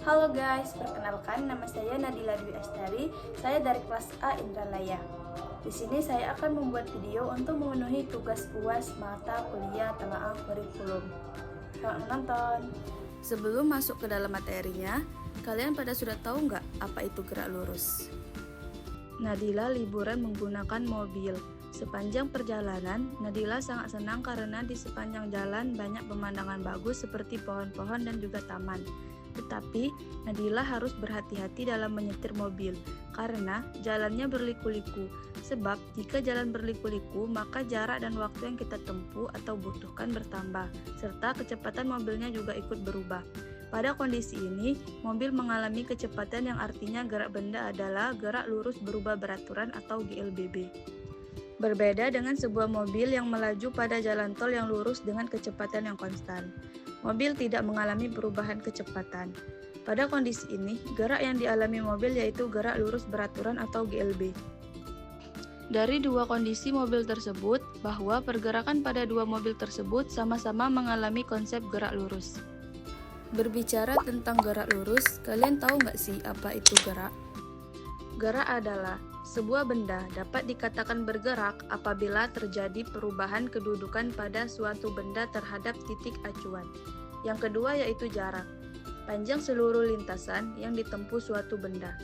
Halo guys, perkenalkan nama saya Nadila Dwi Astari. Saya dari kelas A Indralaya. Di sini saya akan membuat video untuk memenuhi tugas UAS mata kuliah telaah kurikulum. Selamat menonton. Sebelum masuk ke dalam materinya, kalian pada sudah tahu nggak apa itu gerak lurus? Nadila liburan menggunakan mobil. Sepanjang perjalanan, Nadila sangat senang karena di sepanjang jalan banyak pemandangan bagus seperti pohon-pohon dan juga taman. Tetapi, Nadila harus berhati-hati dalam menyetir mobil karena jalannya berliku-liku. Sebab, jika jalan berliku-liku, maka jarak dan waktu yang kita tempuh atau butuhkan bertambah, serta kecepatan mobilnya juga ikut berubah. Pada kondisi ini, mobil mengalami kecepatan yang artinya gerak benda adalah gerak lurus berubah beraturan atau GLBB. Berbeda dengan sebuah mobil yang melaju pada jalan tol yang lurus dengan kecepatan yang konstan. Mobil tidak mengalami perubahan kecepatan. Pada kondisi ini, gerak yang dialami mobil yaitu gerak lurus beraturan atau GLB. Dari dua kondisi mobil tersebut, bahwa pergerakan pada dua mobil tersebut sama-sama mengalami konsep gerak lurus. Berbicara tentang gerak lurus, kalian tahu nggak sih apa itu gerak? Gerak adalah sebuah benda dapat dikatakan bergerak apabila terjadi perubahan kedudukan pada suatu benda terhadap titik acuan. Yang kedua yaitu jarak, panjang seluruh lintasan yang ditempuh suatu benda.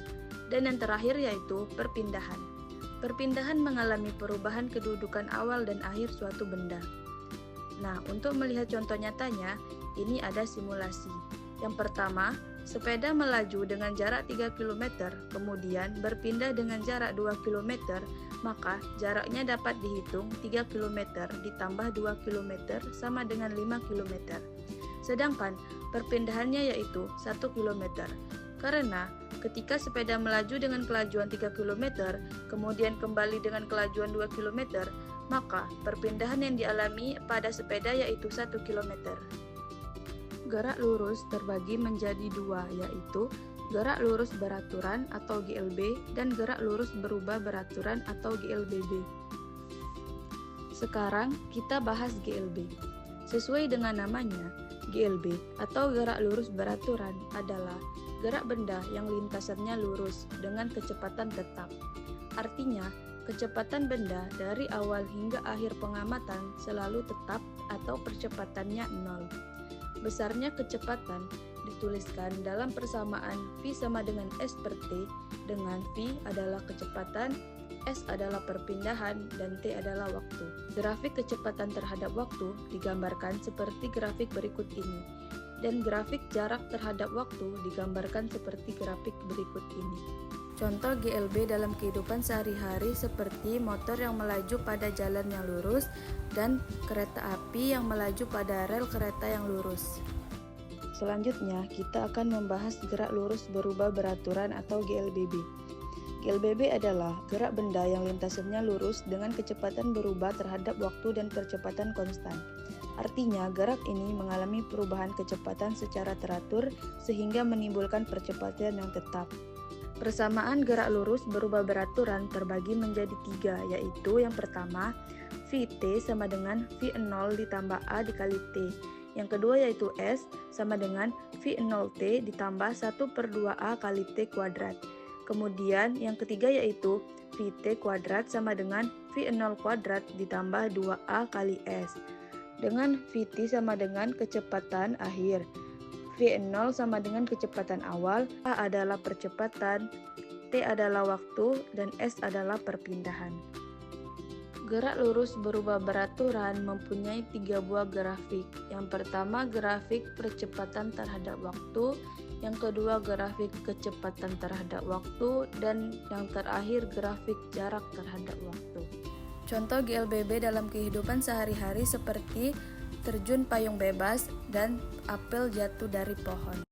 Dan yang terakhir yaitu perpindahan. Perpindahan mengalami perubahan kedudukan awal dan akhir suatu benda. Nah, untuk melihat contoh nyatanya, ini ada simulasi. Yang pertama, sepeda melaju dengan jarak 3 km, kemudian berpindah dengan jarak 2 km, maka jaraknya dapat dihitung 3 km ditambah 2 km sama dengan 5 km. Sedangkan perpindahannya yaitu 1 km. Karena ketika sepeda melaju dengan kelajuan 3 km, kemudian kembali dengan kelajuan 2 km, maka perpindahan yang dialami pada sepeda yaitu 1 km. Gerak lurus terbagi menjadi dua, yaitu gerak lurus beraturan atau GLB dan gerak lurus berubah beraturan atau GLBB. Sekarang kita bahas GLB. Sesuai dengan namanya, GLB atau gerak lurus beraturan adalah gerak benda yang lintasannya lurus dengan kecepatan tetap. Artinya, kecepatan benda dari awal hingga akhir pengamatan selalu tetap atau percepatannya 0. Besarnya kecepatan dituliskan dalam persamaan V sama dengan S per T, dengan V adalah kecepatan, S adalah perpindahan, dan T adalah waktu. Grafik kecepatan terhadap waktu digambarkan seperti grafik berikut ini, dan grafik jarak terhadap waktu digambarkan seperti grafik berikut ini. Contoh GLB dalam kehidupan sehari-hari seperti motor yang melaju pada jalan yang lurus dan kereta api yang melaju pada rel kereta yang lurus. Selanjutnya, kita akan membahas gerak lurus berubah beraturan atau GLBB. GLBB adalah gerak benda yang lintasannya lurus dengan kecepatan berubah terhadap waktu dan percepatan konstan. Artinya, gerak ini mengalami perubahan kecepatan secara teratur sehingga menimbulkan percepatan yang tetap. Persamaan gerak lurus berubah beraturan terbagi menjadi 3, yaitu yang pertama, Vt sama dengan V0 ditambah A dikali T. Yang kedua yaitu S sama dengan V0T ditambah 1/2A kali T kuadrat. Kemudian yang ketiga yaitu Vt kuadrat sama dengan V0 kuadrat ditambah 2A kali S. Dengan Vt sama dengan kecepatan akhir, V0 sama dengan kecepatan awal, A adalah percepatan, T adalah waktu, dan S adalah perpindahan. Gerak lurus berubah beraturan mempunyai 3 buah grafik. Yang pertama grafik percepatan terhadap waktu, yang kedua grafik kecepatan terhadap waktu, dan yang terakhir grafik jarak terhadap waktu. Contoh GLBB dalam kehidupan sehari-hari seperti terjun payung bebas dan apel jatuh dari pohon.